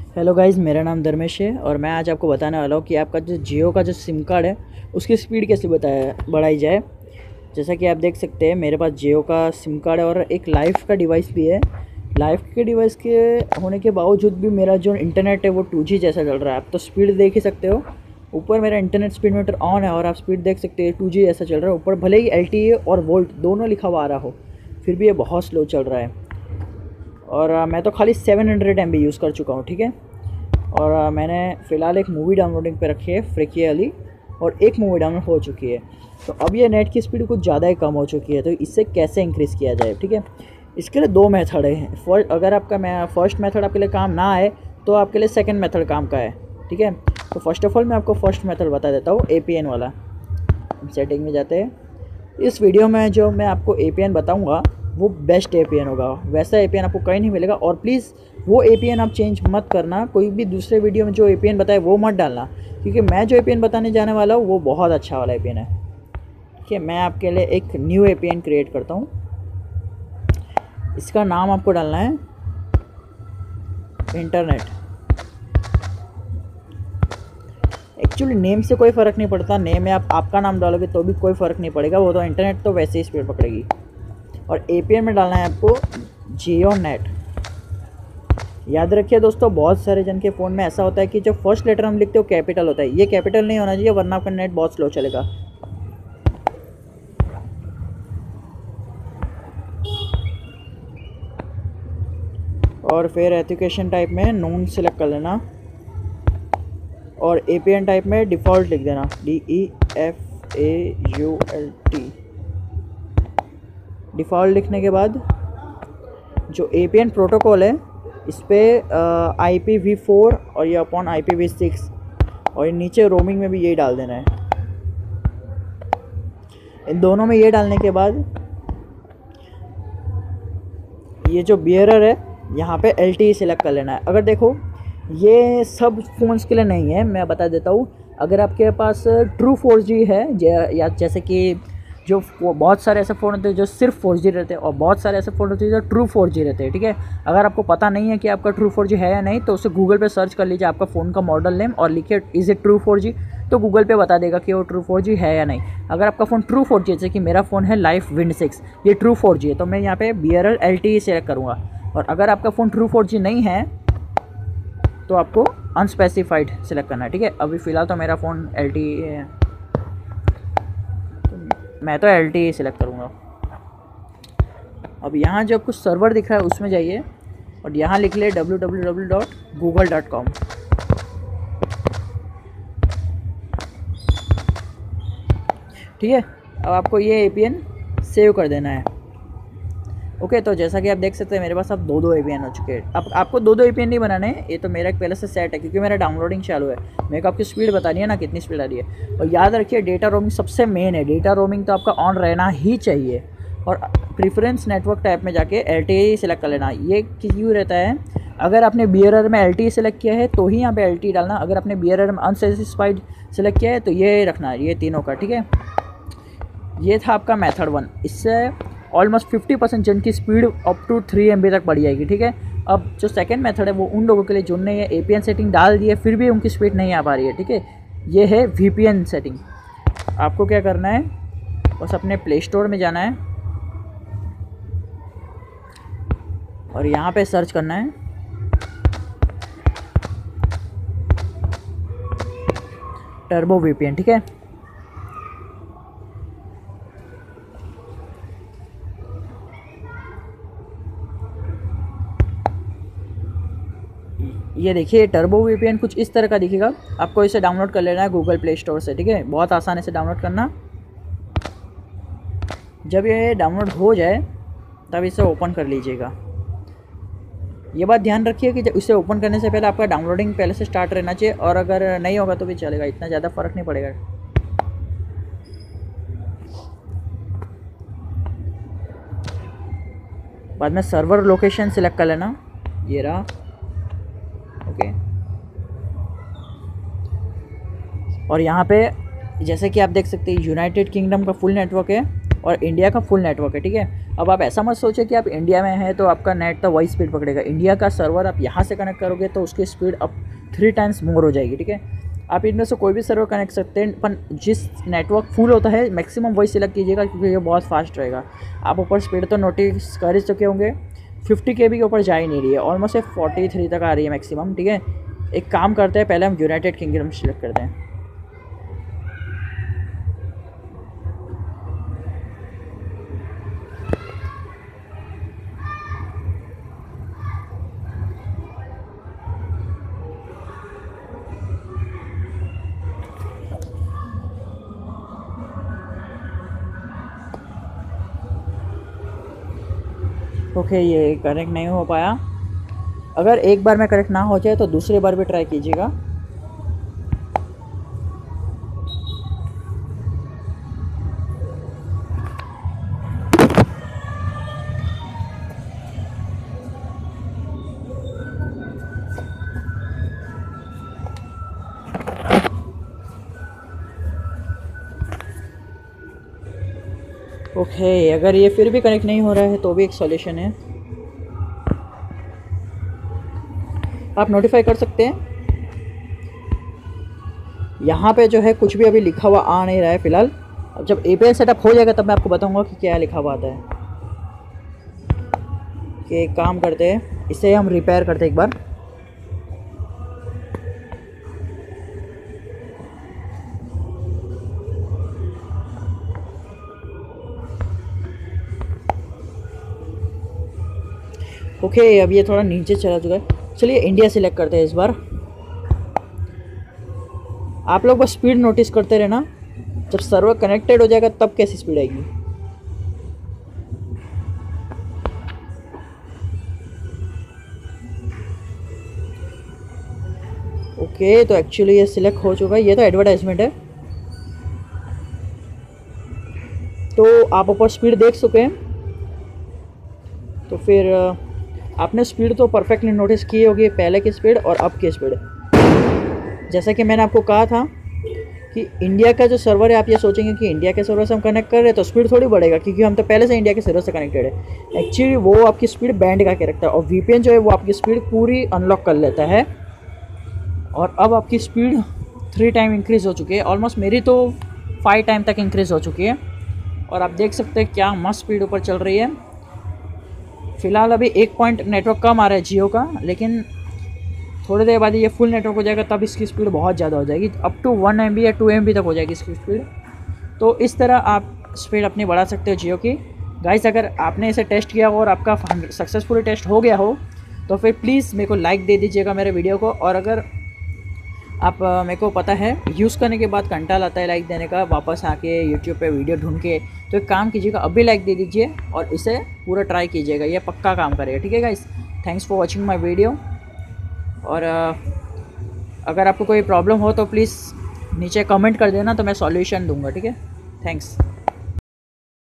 Hello guys, मेरा नाम धर्मेश है और मैं आज आपको बताने वाला हूँ कि आपका जो जियो का जो सिम कार्ड है उसकी स्पीड कैसे बढ़ाई जाए। जैसा कि आप देख सकते हैं मेरे पास जियो का सिम कार्ड है और एक लाइफ का डिवाइस भी है। लाइफ के डिवाइस के होने के बावजूद भी मेरा जो इंटरनेट है वो 2G जैसा चल रहा है। आप तो स्पीड देख ही सकते हो, ऊपर मेरा इंटरनेट स्पीड मीटर ऑन है और आप स्पीड देख सकते हैं 2G ऐसा चल रहा है। ऊपर भले ही LTE और वोल्ट दोनों लिखा हुआ आ रहा हो, फिर भी ये बहुत स्लो चल रहा है। और मैं तो खाली 700 MB यूज़ कर चुका हूँ, ठीक है। और मैंने फ़िलहाल एक मूवी डाउनलोडिंग पे रखी है, फ्रिकी वाली, और एक मूवी डाउनलोड हो चुकी है। तो अब ये नेट की स्पीड कुछ ज़्यादा ही कम हो चुकी है, तो इससे कैसे इंक्रीज़ किया जाए, ठीक है। इसके लिए दो मेथड है। अगर आपका फर्स्ट मेथड आपके लिए काम ना आए तो आपके लिए सेकंड मेथड काम का है, ठीक है। तो फर्स्ट ऑफ ऑल मैं आपको फर्स्ट मेथड बता देता हूँ, APN वाला। सेटिंग में जाते हैं। इस वीडियो में जो मैं आपको APN बताऊँगा वो बेस्ट APN होगा, वैसा APN आपको कहीं नहीं मिलेगा। और प्लीज़ वो APN आप चेंज मत करना, कोई भी दूसरे वीडियो में जो APN बताए वो मत डालना, क्योंकि मैं जो APN बताने जाने वाला हूँ वो बहुत अच्छा वाला APN है। ठीक है, मैं आपके लिए एक न्यू APN क्रिएट करता हूँ। इसका नाम आपको डालना है इंटरनेट। एक्चुअली नेम से कोई फ़र्क नहीं पड़ता, नेम में आप आपका नाम डालोगे तो भी कोई फ़र्क नहीं पड़ेगा, वो तो इंटरनेट तो वैसे ही स्पीड पकड़ेगी। और APN में डालना है आपको जियो नेट। याद रखिए दोस्तों, बहुत सारे जन के फ़ोन में ऐसा होता है कि जो फर्स्ट लेटर हम लिखते हो कैपिटल होता है। ये कैपिटल नहीं होना चाहिए, वरना आपका नेट बहुत स्लो चलेगा। और फिर एजुकेशन टाइप में नोन सेलेक्ट कर लेना और APN टाइप में डिफ़ॉल्ट लिख देना, DEFAULT। डिफ़ॉल्ट लिखने के बाद जो APN प्रोटोकॉल है इस पर IPv4 और ये अपॉन IPv6, और ये नीचे रोमिंग में भी यही डाल देना है। इन दोनों में ये डालने के बाद ये जो बियरर है यहाँ पे LTE सिलेक्ट कर लेना है। अगर देखो ये सब फ़ोन्स के लिए नहीं है, मैं बता देता हूँ। अगर आपके पास ट्रू 4G है या जैसे कि जो बहुत सारे ऐसे फ़ोन होते हैं जो सिर्फ 4G रहते हैं और बहुत सारे ऐसे फ़ोन होते हैं जो ट्रू 4G रहते हैं, ठीक है। अगर आपको पता नहीं है कि आपका ट्रू 4G है या नहीं तो उसे गूगल पे सर्च कर लीजिए आपका फ़ोन का मॉडल नेम और लिखिए इज़ इट ट्रू 4G, तो गूगल पे बता देगा कि वो ट्रू 4G है या नहीं। अगर आपका फ़ोन ट्रू 4G, जैसे कि मेरा फ़ोन है लाइफ विंड 6, ये ट्रू 4G है, तो मैं यहाँ पे BRL LTE सेलेक्ट करूँगा। और अगर आपका फ़ोन ट्रू 4G नहीं है तो आपको अनस्पेसिफाइड सेलेक्ट करना है, ठीक है। अभी फ़िलहाल तो मेरा फ़ोन LTE है, तो मैं तो LTE सेलेक्ट करूँगा। अब यहाँ जो आपको सर्वर दिख रहा है उसमें जाइए और यहाँ लिख ले www.google.com। ठीक है, अब आपको ये APN सेव कर देना है। ओके, तो जैसा कि आप देख सकते हैं मेरे पास अब दो APN हो चुके हैं। अब आपको दो APN नहीं बनाने हैं, ये तो मेरा एक पहले से सेट है क्योंकि मेरा डाउनलोडिंग चालू है। मेरे को आपकी स्पीड बतानी है ना, कितनी स्पीड आ रही है। और याद रखिए डेटा रोमिंग सबसे मेन है, डेटा रोमिंग तो आपका ऑन रहना ही चाहिए। और प्रीफरेंस नेटवर्क टाइप में जाके LTE सेलेक्ट कर लेना। ये क्यों रहता है, अगर आपने BRR में LTE सेलेक्ट किया है तो ही यहाँ पे LTE डालना। अगर आपने BRR में अनसेटिस्फाइड सेलेक्ट किया है तो ये रखना है, ये तीनों का, ठीक है। ये था आपका मेथड 1। इससे ऑलमोस्ट 50% जन की स्पीड अप टू 3 MB तक बढ़ जाएगी, ठीक है। अब जो सेकंड मेथड है वो उन लोगों के लिए जिनने ये APN सेटिंग डाल दी है फिर भी उनकी स्पीड नहीं आ पा रही है, ठीक है। ये है VPN सेटिंग। आपको क्या करना है, बस अपने प्ले स्टोर में जाना है और यहाँ पे सर्च करना है टर्बो VPN, ठीक है। ये देखिए टर्बो VPN कुछ इस तरह का दिखेगा। आपको इसे डाउनलोड कर लेना है गूगल प्ले स्टोर से, ठीक है। बहुत आसानी से डाउनलोड करना। जब ये डाउनलोड हो जाए तब इसे ओपन कर लीजिएगा। ये बात ध्यान रखिए कि इसे ओपन करने से पहले आपका डाउनलोडिंग पहले से स्टार्ट रहना चाहिए, और अगर नहीं होगा तो भी चलेगा, इतना ज़्यादा फ़र्क नहीं पड़ेगा। बाद में सर्वर लोकेशन सिलेक्ट कर लेना, ये रहा, ओके। और यहाँ पे जैसे कि आप देख सकते हैं यूनाइटेड किंगडम का फुल नेटवर्क है और इंडिया का फुल नेटवर्क है, ठीक है। अब आप ऐसा मत सोचें कि आप इंडिया में हैं तो आपका नेट तो वही स्पीड पकड़ेगा। इंडिया का सर्वर आप यहाँ से कनेक्ट करोगे तो उसकी स्पीड अब 3 टाइम्स मोर हो जाएगी, ठीक है। आप इनमें से कोई भी सर्वर कनेक्ट सकते हैं, पर जिस नेटवर्क फुल होता है मैक्सिमम वही सिलेक्ट कीजिएगा, क्योंकि ये बहुत फास्ट रहेगा। आप ऊपर स्पीड तो नोटिस कर ही चुके होंगे, 50 KB के ऊपर जा ही नहीं रही है, ऑलमोस्ट 43 तक आ रही है मैक्सिमम, ठीक है। एक काम करते हैं, पहले हम यूनाइटेड किंगडम सिलेक्ट करते हैं। ओके, ये कनेक्ट नहीं हो पाया। अगर एक बार में कनेक्ट ना हो जाए तो दूसरी बार भी ट्राई कीजिएगा। ओके, अगर ये फिर भी कनेक्ट नहीं हो रहा है तो भी एक सॉल्यूशन है, आप नोटिफाई कर सकते हैं। यहाँ पे जो है कुछ भी अभी लिखा हुआ आ नहीं रहा है फ़िलहाल। अब जब API सेटअप हो जाएगा तब मैं आपको बताऊंगा कि क्या लिखा हुआ आता है। कि एक काम करते हैं, इसे हम रिपेयर करते हैं एक बार। ओके, अब ये थोड़ा नीचे चला चुका है। चलिए इंडिया सिलेक्ट करते हैं इस बार। आप लोग बस स्पीड नोटिस करते रहना, जब सर्वर कनेक्टेड हो जाएगा तब कैसी स्पीड आएगी। ओके, तो एक्चुअली ये सिलेक्ट हो चुका है, ये तो एडवर्टाइजमेंट है। तो आप ऊपर स्पीड देख चुके हैं, तो फिर आपने स्पीड तो परफेक्टली नोटिस की होगी, पहले की स्पीड और अब की स्पीड। जैसा कि मैंने आपको कहा था कि इंडिया का जो सर्वर है, आप ये सोचेंगे कि इंडिया के सर्वर से हम कनेक्ट कर रहे हैं तो स्पीड थोड़ी बढ़ेगा, क्योंकि हम तो पहले से इंडिया के सर्वर से कनेक्टेड है। एक्चुअली वो आपकी स्पीड बैंड का रखता है, और VPN जो है वो आपकी स्पीड पूरी अनलॉक कर लेता है। और अब आपकी स्पीड 3 टाइम इंक्रीज़ हो चुकी है, ऑलमोस्ट मेरी तो 5 टाइम तक इंक्रीज़ हो चुकी है। और आप देख सकते हैं क्या मस्त स्पीड ऊपर चल रही है। फ़िलहाल अभी 1 पॉइंट नेटवर्क कम आ रहा है जियो का, लेकिन थोड़ी देर बाद ये फुल नेटवर्क हो जाएगा तब इसकी स्पीड बहुत ज़्यादा हो जाएगी, अप टू 1 MB या 2 MB तक हो जाएगी इसकी स्पीड। तो इस तरह आप स्पीड अपनी बढ़ा सकते हो जियो की। गाइस, अगर आपने इसे टेस्ट किया हो और आपका सक्सेसफुली टेस्ट हो गया हो तो फिर प्लीज़ मेरे को लाइक दे दीजिएगा मेरे वीडियो को। और अगर आप मेरे को पता है यूज़ करने के बाद कंटाल आता है लाइक देने का, वापस आके यूट्यूब पे वीडियो ढूंढ के, तो एक काम कीजिएगा, अभी लाइक दे दीजिए और इसे पूरा ट्राई कीजिएगा, ये पक्का काम करेगा, ठीक है guys. Thanks for watching my video. और अगर आपको कोई प्रॉब्लम हो तो प्लीज़ नीचे कमेंट कर देना, तो मैं सॉल्यूशन दूंगा, ठीक है। थैंक्स।